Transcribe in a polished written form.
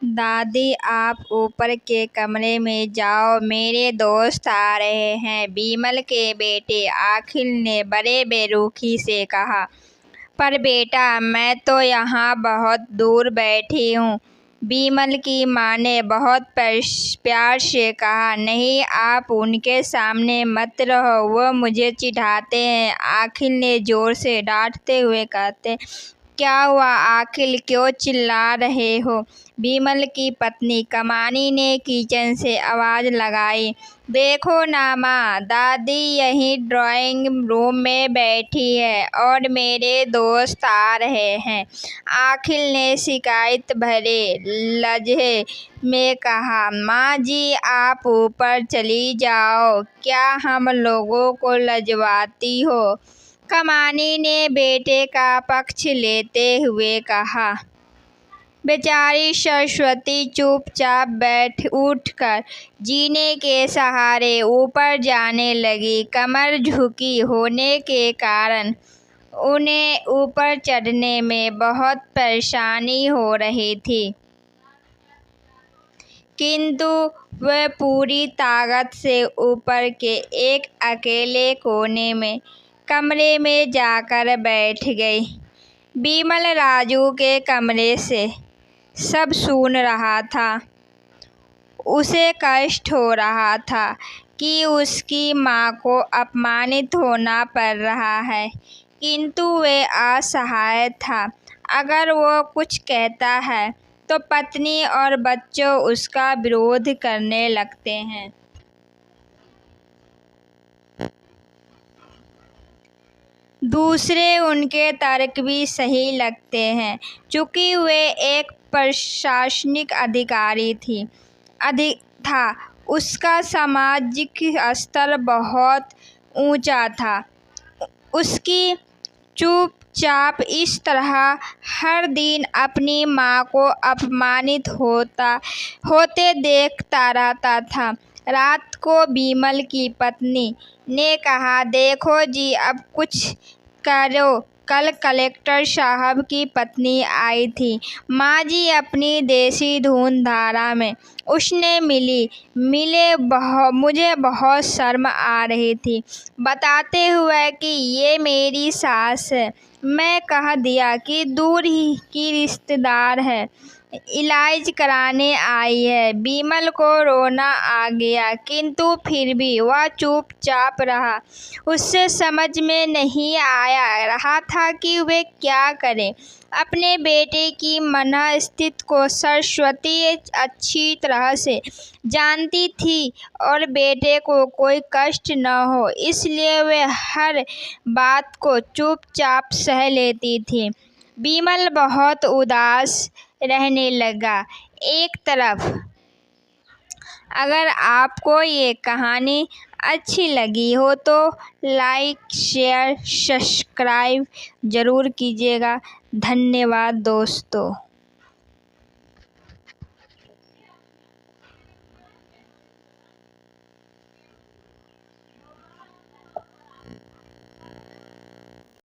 दादी, आप ऊपर के कमरे में जाओ, मेरे दोस्त आ रहे हैं, बिमल के बेटे अखिल ने बड़े बेरुखी से कहा। पर बेटा, मैं तो यहाँ बहुत दूर बैठी हूँ, बिमल की माँ ने बहुत प्यार से कहा। नहीं, आप उनके सामने मत रहो, वो मुझे चिढ़ाते हैं, अखिल ने जोर से डांटते हुए कहते। क्या हुआ अखिल, क्यों चिल्ला रहे हो? बिमल की पत्नी कमानी ने किचन से आवाज लगाई। देखो ना माँ, दादी यहीं ड्राइंग रूम में बैठी है और मेरे दोस्त आ रहे हैं, अखिल ने शिकायत भरे लहजे में कहा। माँ जी, आप ऊपर चली जाओ, क्या हम लोगों को लजवाती हो? कमानी ने बेटे का पक्ष लेते हुए कहा। बेचारी सरस्वती चुपचाप उठकर जीने के सहारे ऊपर जाने लगी। कमर झुकी होने के कारण उन्हें ऊपर चढ़ने में बहुत परेशानी हो रही थी, किंतु वह पूरी ताकत से ऊपर के एक अकेले कोने में कमरे में जाकर बैठ गई। बिमल राजू के कमरे से सब सुन रहा था। उसे कष्ट हो रहा था कि उसकी माँ को अपमानित होना पड़ रहा है, किंतु वह असहाय था। अगर वो कुछ कहता है तो पत्नी और बच्चों उसका विरोध करने लगते हैं। दूसरे उनके तर्क भी सही लगते हैं, चूँकि वे एक प्रशासनिक अधिकारी था। उसका सामाजिक स्तर बहुत ऊंचा था। उसकी चुपचाप इस तरह हर दिन अपनी माँ को अपमानित होते देखता रहता था। रात को बिमल की पत्नी ने कहा, देखो जी, अब कुछ करो। कल कलेक्टर साहब की पत्नी आई थी। माँ जी अपनी देसी धुन धारा में उसने मुझे बहुत शर्म आ रही थी, बताते हुए कि ये मेरी सास है। मैं कह दिया कि दूर ही की रिश्तेदार है, इलाज कराने आई है। बिमल को रोना आ गया, किंतु फिर भी वह चुपचाप रहा। उससे समझ में नहीं आया रहा था कि वे क्या करें। अपने बेटे की मनस्थिति को सरस्वती अच्छी तरह से जानती थी और बेटे को कोई कष्ट न हो, इसलिए वे हर बात को चुपचाप सह लेती थी। बिमल बहुत उदास रहने लगा। एक तरफ, अगर आपको ये कहानी अच्छी लगी हो तो लाइक, शेयर, सब्सक्राइब ज़रूर कीजिएगा। धन्यवाद दोस्तों।